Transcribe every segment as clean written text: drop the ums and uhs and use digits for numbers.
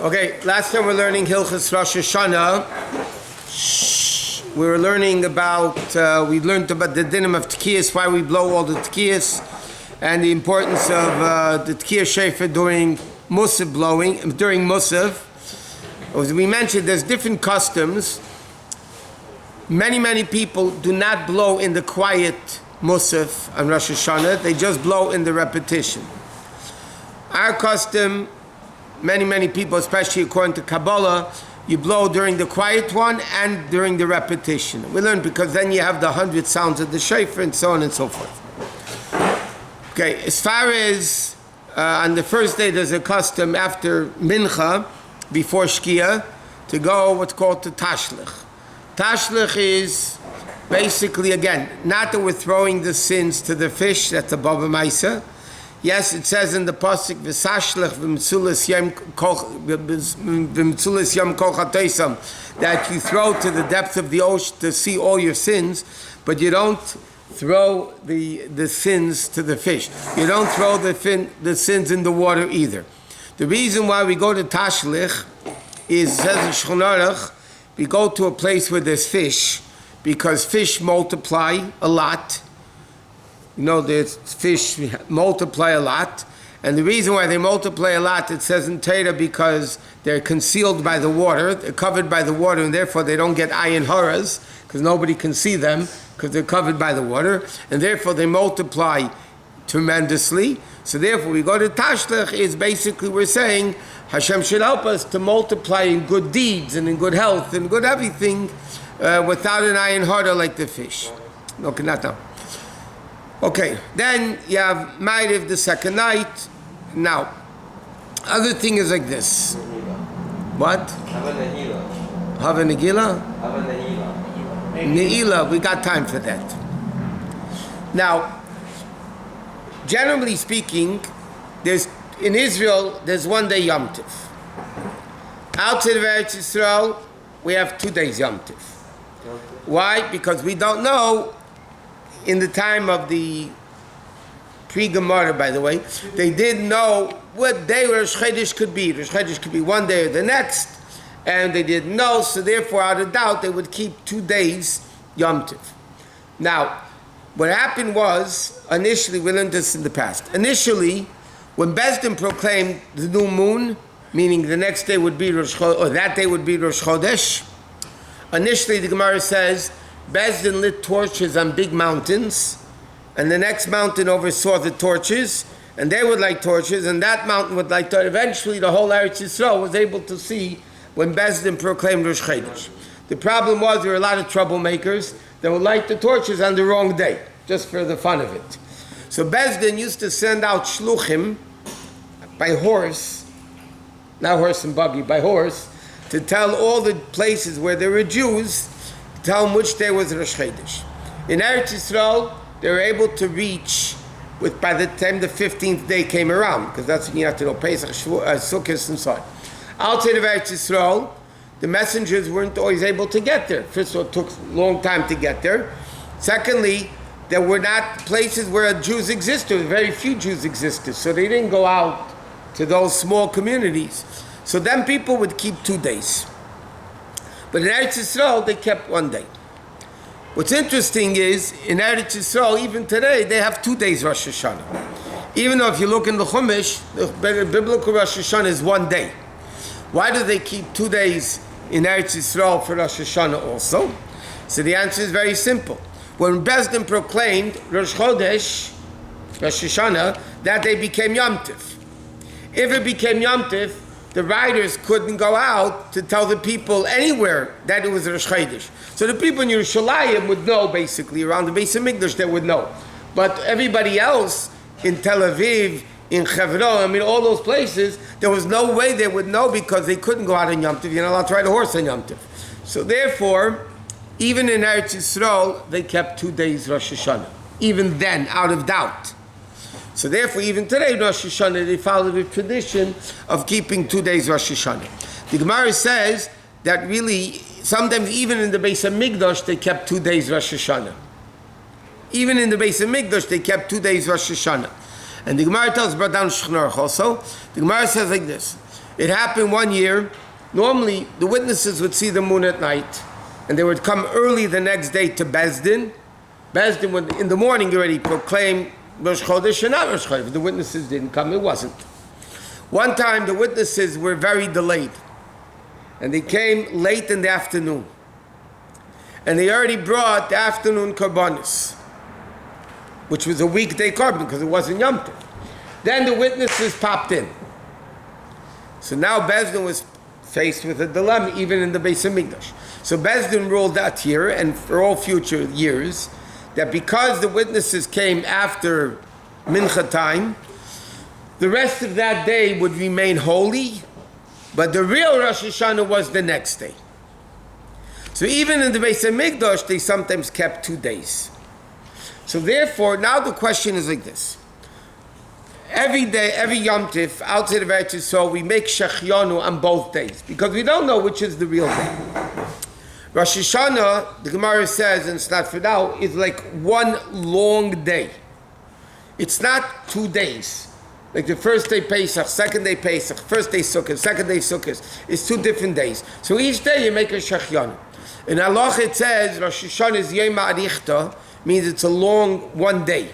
Okay, last time we're learning Hilchos Rosh Hashanah. We were learning about, we learned about the dinim of Tkiyas, why we blow all the Tkiyas, and the importance of the Tkiyah Shofar during Musaf blowing, during Musaf. As we mentioned, there's different customs. Many people do not blow in the quiet Musaf on Rosh Hashanah, they just blow in the repetition. Our custom, many people, especially according to Kabbalah, you blow during the quiet one and during the repetition. We learned because then you have the 100 sounds of the shofar and so on and so forth. Okay, as far as on the first day there's a custom after Mincha, before Shkia, to go what's called the Tashlich. Tashlich is basically, again, not that we're throwing the sins to the fish, that's above a Maisa. Yes, it says in the pasuk v'sashlech v'mitzulas yom kol chatoisam that you throw to the depth of the ocean to see all your sins, but you don't throw the sins to the fish. You don't throw the sins in the water either. The reason why we go to Tashlich is, says in Shulchan Aruch, we go to a place where there's fish because fish multiply a lot. You know, the fish multiply a lot. And the reason why they multiply a lot, it says in Torah, because they're concealed by the water, they're covered by the water, and therefore they don't get ayin haras, because nobody can see them, because they're covered by the water, and therefore they multiply tremendously. So therefore we go to Tashlich, is basically we're saying, Hashem should help us to multiply in good deeds, and in good health, and good everything, without an ayin hara like the fish. Okay, not now. Okay, then you have Ma'ariv the second night. Now, other thing is like this. What? Have a Nagila? Ne'ilah, we got time for that. Now, generally speaking, in Israel, there's 1 day Yom Tov. Outside of Eretz Yisrael, we have 2 days Yom Tov. Why? Because we don't know. In the time of the pre-Gemara, by the way, they didn't know what day Rosh Chodesh could be. Rosh Chodesh could be 1 day or the next, and they didn't know, so therefore, out of doubt, they would keep 2 days Yom Tov. Now, what happened was, initially, we learned this in the past, initially, when Beis Din proclaimed the new moon, meaning the next day would be Rosh Chodesh, or that day would be Rosh Chodesh, initially the Gemara says, Beis Din lit torches on big mountains, and the next mountain oversaw the torches, and they would light torches, and that mountain would light torches. Eventually, the whole Eretz Yisrael was able to see when Beis Din proclaimed Rosh Chodesh. The problem was there were a lot of troublemakers that would light the torches on the wrong day, just for the fun of it. So Beis Din used to send out shluchim by horse, not horse and buggy, by horse, to tell all the places where there were Jews, tell them which day was Rosh Chodesh. In Eretz Yisrael, they were able to reach by the time the 15th day came around, because that's when you have to know Pesach, Sukkot, and so on. Outside of Eretz Yisrael, the messengers weren't always able to get there. First of all, it took a long time to get there. Secondly, there were not places where Jews existed. Very few Jews existed, so they didn't go out to those small communities. So then people would keep 2 days. But in Eretz Yisrael, they kept 1 day. What's interesting is, in Eretz Yisrael, even today, they have 2 days Rosh Hashanah. Even though if you look in the Chumash, the biblical Rosh Hashanah is 1 day. Why do they keep 2 days in Eretz Yisrael for Rosh Hashanah also? So the answer is very simple. When Beis Din proclaimed Rosh Chodesh, Rosh Hashanah, that day became Yom Tov. If it became Yom Tov, the riders couldn't go out to tell the people anywhere that it was Rosh Chodesh. So the people in Yerushalayim would know, basically, around the Beis HaMikdash, they would know. But everybody else, in Tel Aviv, in Hebron, all those places, there was no way they would know because they couldn't go out on Yom Tov. You're not allowed to ride a horse on Yom Tov. So therefore, even in Eretz Yisrael, they kept 2 days Rosh Hashanah. Even then, out of doubt. So therefore, even today, Rosh Hashanah, they follow the tradition of keeping 2 days Rosh Hashanah. The Gemara says that really, sometimes even in the Beis HaMikdash, they kept 2 days Rosh Hashanah. Even in the Beis HaMikdash, they kept 2 days Rosh Hashanah. And the Gemara tells, brought down Shulchan Aruch also, the Gemara says like this, It happened one year. Normally, the witnesses would see the moon at night, and they would come early the next day to Bezdin. Bezdin would, in the morning, already proclaim Rosh Chodesh and not Rosh Chodesh. If the witnesses didn't come, it wasn't. One time, the witnesses were very delayed, and they came late in the afternoon. And they already brought the afternoon korbanos, which was a weekday korban because it wasn't Yom Tov. Then the witnesses popped in. So now Bezdin was faced with a dilemma, even in the Beis Hamikdash. So Bezdin ruled that here, and for all future years, that because the witnesses came after Mincha time, the rest of that day would remain holy, but the real Rosh Hashanah was the next day. So even in the Beis Hamikdash, they sometimes kept 2 days. So therefore, now the question is like this. Every day, every Yom Tif, outside of Eretz Yisrael, we make Shechianu on both days, because we don't know which is the real day. Rosh Hashanah, the Gemara says, and it's not for now, is like one long day. It's not 2 days. Like the first day Pesach, second day Pesach, first day Sukkot, second day Sukkot. It's 2 different days. So each day you make a Shechianu. In Halacha it says, Rosh Hashanah is Yom Arichta, means it's a long one day.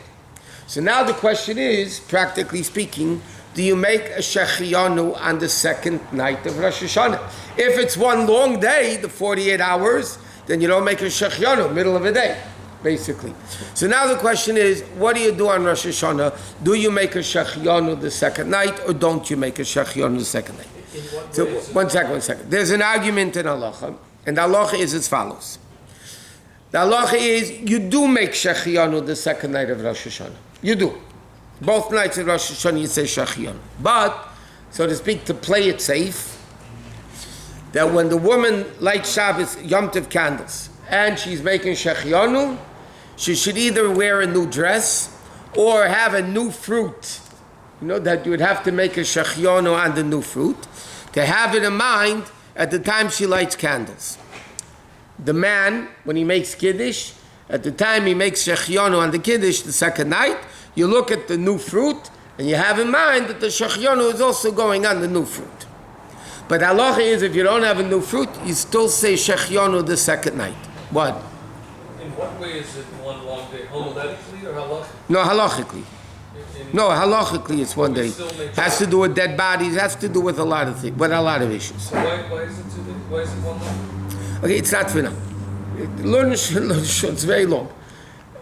So now the question is, practically speaking, do you make a Shechianu on the second night of Rosh Hashanah? If it's one long day, the 48 hours, then you don't make a Shechianu, middle of a day, basically. So now the question is, what do you do on Rosh Hashanah? Do you make a Shechianu the second night, or don't you make a Shechianu the second night? So, one second. There's an argument in Halacha, and the Halacha is as follows. The Halacha is, you do make Shechianu the second night of Rosh Hashanah. You do. Both nights of Rosh Hashanah you say Shechianu. But, so to speak, to play it safe, that when the woman lights Shabbos Yom Tov candles and she's making Shechianu, she should either wear a new dress or have a new fruit. You know that you would have to make a Shechianu on the new fruit, to have it in mind at the time she lights candles. The man, when he makes Kiddush, at the time he makes Shechianu on the Kiddush the second night, you look at the new fruit, and you have in mind that the Shechianu is also going on the new fruit. But halacha is, if you don't have a new fruit, you still say Shechianu the second night. What? In what way is it one long day? Homiletically or halachically? No, halachically. No, halachically it's one day. It has to do with dead bodies, it has to do with a lot of things, with a lot of issues. So why is it 2 days? Why is it one day? Okay, it's not for now. It's very long.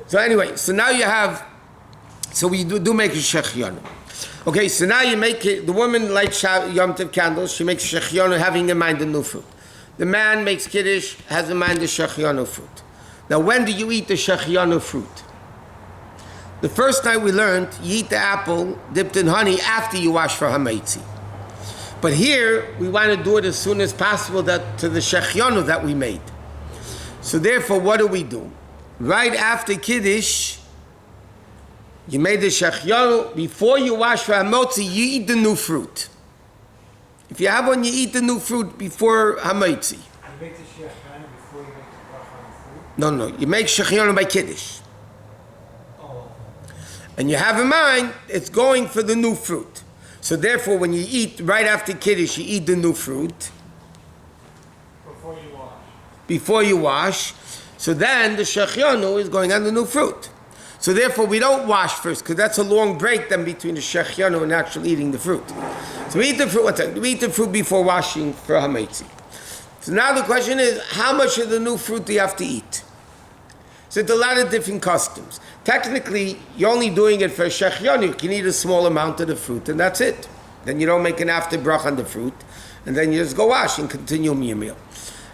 So anyway, so now you have, so we do make a Shechianu. Okay, so now you make it, the woman lights Yom Tov candles, she makes Shechianu having in mind the new fruit. The man makes Kiddush, has in mind the Shechianu fruit. Now when do you eat the Shechianu fruit? The first night we learned, you eat the apple dipped in honey after you wash for Hamaitzi. But here, we want to do it as soon as possible to the Shechianu that we made. So therefore, what do? Right after Kiddush, you made the Shechianu, before you wash for Hamotzi, you eat the new fruit. If you have one, you eat the new fruit before Hamotzi. You make the Shechianu before you make the bracha on the fruit? No, you make Shechianu by Kiddush. Oh. And you have in mind, it's going for the new fruit. So therefore, when you eat, right after Kiddush, you eat the new fruit. Before you wash. So then the Shechianu is going on the new fruit. So therefore we don't wash first, because that's a long break then between the Shechianu and actually eating the fruit. So we eat the fruit, we eat the fruit before washing for Hamaitzi. So now the question is, how much of the new fruit do you have to eat? So it's a lot of different customs. Technically, you're only doing it for Shechianu. You can eat a small amount of the fruit and that's it. Then you don't make an after brach on the fruit, and then you just go wash and continue your meal.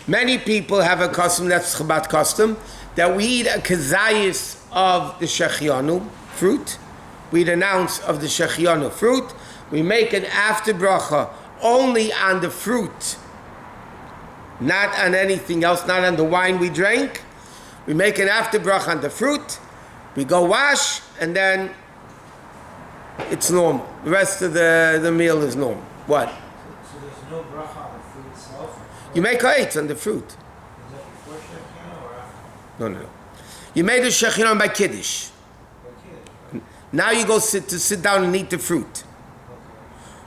Many people have a custom, that's Chabad custom, that we eat a kazayis of the Shechianu fruit. We eat an ounce of the Shechianu fruit. We make an after bracha only on the fruit, not on anything else, not on the wine we drank. We make an after bracha on the fruit. We go wash, and then it's normal. The rest of the meal is normal. What? So there's no bracha on the fruit itself? You make ha'etz on the fruit. Is that before Shechianu or after? No. You made a Shechianu by Kiddush. By Kiddush. Now you go sit down and eat the fruit. Okay.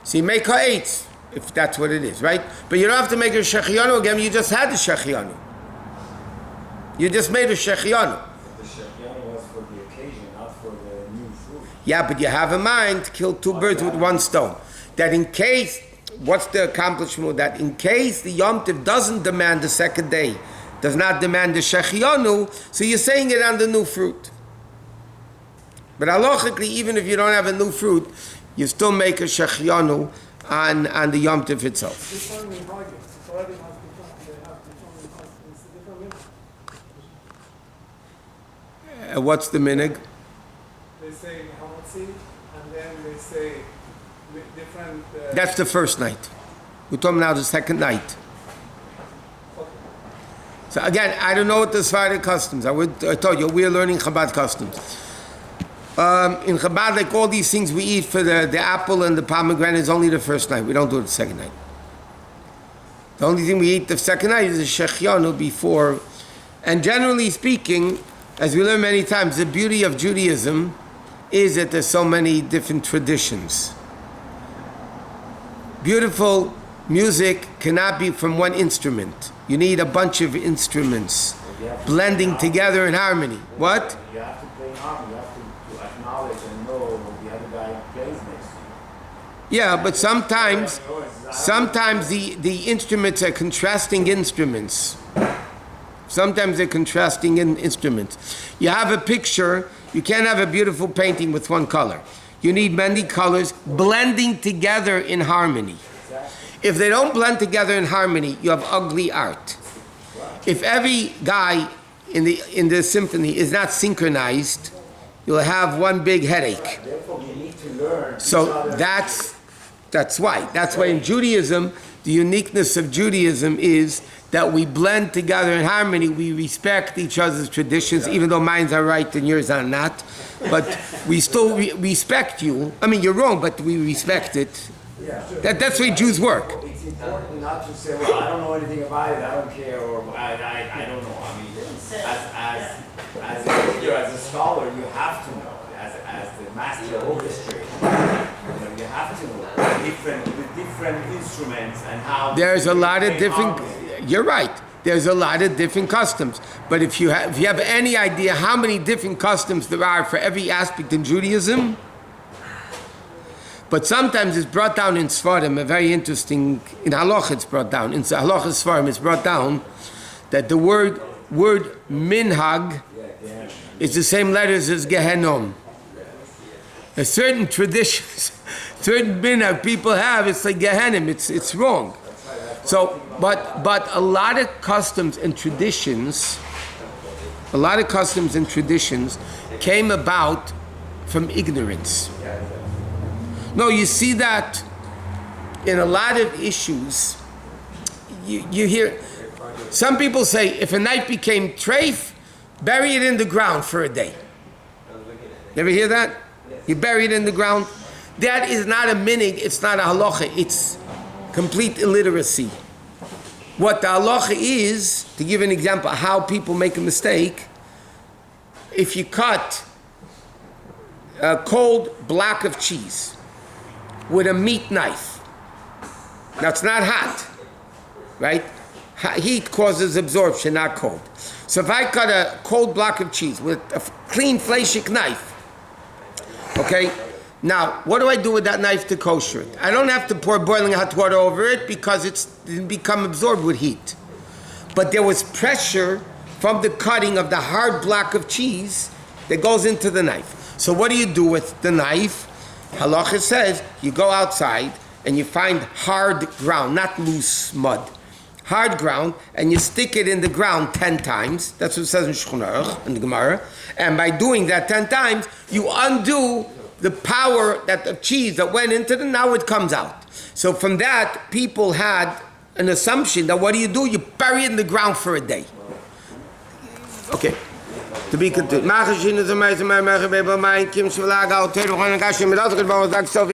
So you make ha'etz if that's what it is, right? But you don't have to make a shechianu again. You just had the shechianu. You just made a shechianu. The shechianu was for the occasion, not for the new fruit. Yeah, but you have in mind to kill two birds with one stone. That in case, what's the accomplishment of that? In case the Yom Tov doesn't demand the second day, does not demand the shechianu, so you're saying it on the new fruit. But halachically, even if you don't have a new fruit, you still make a shechianu on the Yom Tov itself. This one in Haggis, it's already has become, they have become in Haggis, it's a different minhag. What's the minig? They say Hamatzi, and then they say different... That's the first night. We're talking now the second night. So again, I don't know what the Sephardic customs are. I told you, we're learning Chabad customs. In Chabad, like all these things we eat for the apple and the pomegranate is only the first night. We don't do it the second night. The only thing we eat the second night is the shechianu before. And generally speaking, as we learn many times, the beauty of Judaism is that there's so many different traditions. Beautiful music cannot be from one instrument. You need a bunch of instruments blending together in harmony. What? You have to play in harmony. You have to acknowledge and know when the other guy plays next to you. Yeah, but sometimes the instruments are contrasting instruments. Sometimes they're contrasting instruments. You have a picture, you can't have a beautiful painting with one color. You need many colors blending together in harmony. If they don't blend together in harmony, you have ugly art. If every guy in the symphony is not synchronized, you'll have one big headache. Therefore, you need to learn. So that's why. That's why in Judaism, the uniqueness of Judaism is that we blend together in harmony. We respect each other's traditions, even though mine are right and yours are not. But we still respect you. I mean, you're wrong, but we respect it. That's the way Jews work. It's important not to say, well, I don't know anything about it, I don't care, or I don't know. I mean, as a leader, as a scholar, you have to know. As the master orchestrator, you have to know the different instruments and how. There's a lot of different. You're right. There's a lot of different customs. But if you have any idea how many different customs there are for every aspect in Judaism. But sometimes it's brought down in Sfarim, a very interesting, in Halacha it's brought down, in Halacha Sfarim it's brought down that the word minhag is the same letters as Gehenom. There's certain traditions, certain minhag people have, it's like Gehenim, it's wrong. So, but a lot of customs and traditions came about from ignorance. No, you see that in a lot of issues. You hear some people say if a night became treif, bury it in the ground for a day. You ever hear that? You bury it in the ground. That is not a minig. It's not a halacha. It's complete illiteracy. What the halacha is, to give an example of how people make a mistake, if you cut a cold block of cheese with a meat knife. Now it's not hot, right? Heat causes absorption, not cold. So if I cut a cold block of cheese with a clean fleshik knife, okay? Now, what do I do with that knife to kosher it? I don't have to pour boiling hot water over it because it didn't become absorbed with heat. But there was pressure from the cutting of the hard block of cheese that goes into the knife. So what do you do with the knife? Halacha says you go outside and you find hard ground, not loose mud. Hard ground, and you stick it in the ground 10 times. That's what it says in Shulchan Aruch, in the Gemara. And by doing that 10 times, you undo the power that the cheese that went into it, now it comes out. So from that, people had an assumption that what do? You bury it in the ground for a day. Okay. To be continued.